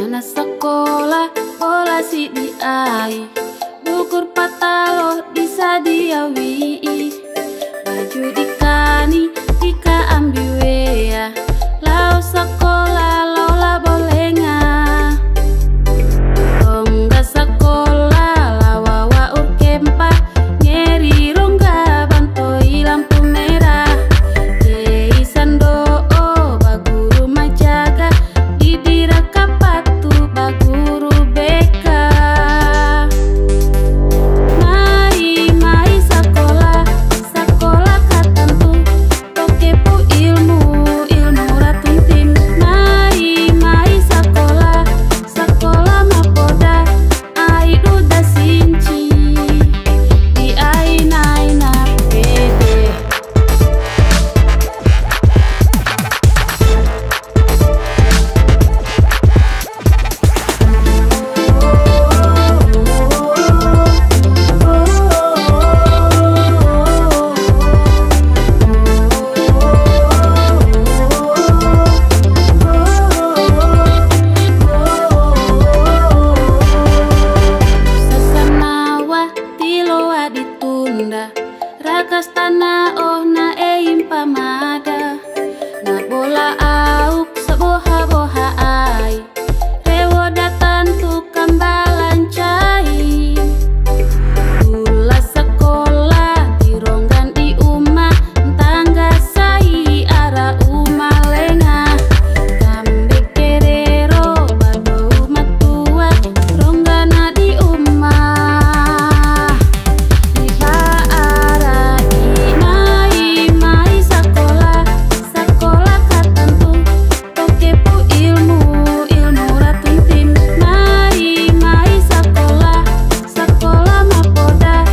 Anak sekolah bola si di ai, bukur pataloh bisa diawi, baju dikani tika ambiwea, lau sekolah lau la bolenga. Rongga sekolah lawawa urkempa, ngeri rongga bantoi lampu merah. Kei sando baguru majaga, didira kapatu baguru beka. Mai sekolah, sekolah katantu, tokepu ilmu, ilmu ratun tim. Mai sekolah, sekolah mapoda, ai duda sinci, di ai naina pede. Sasanawa tiloa ditunda, rakas tanah na eim pamada, na bola auk seboha-boha ai, rewo datan tu kambalan cai. Gula sekolah dironggan di uma, tangga sai ara uma lenga. Kambe kerero bado matua, ronggana di uma. Iba ara mai sekolah, sekolah katantu, tokepu ilmu, ilmu ratun tim. Mai sekolah, sekolah mapoda,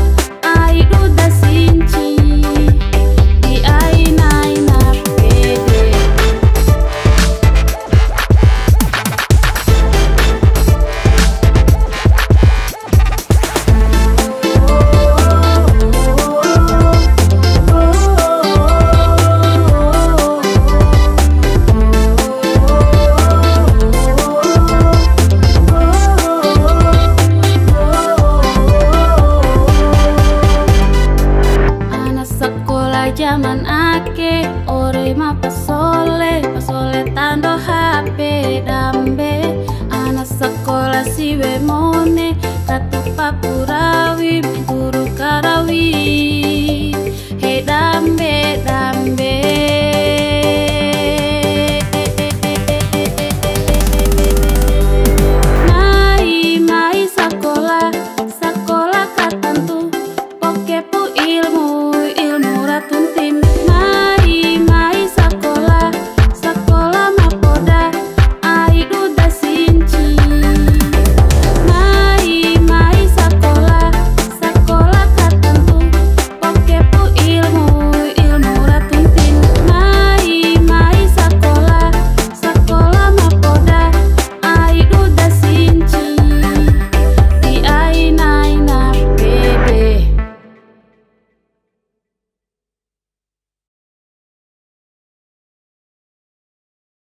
ai duda sinci, di ai naina pede. Anak sekolah zaman ake, ore ma pasole tando HP dambe. Anak sekolah si wemone, katu papurawi guru karawi.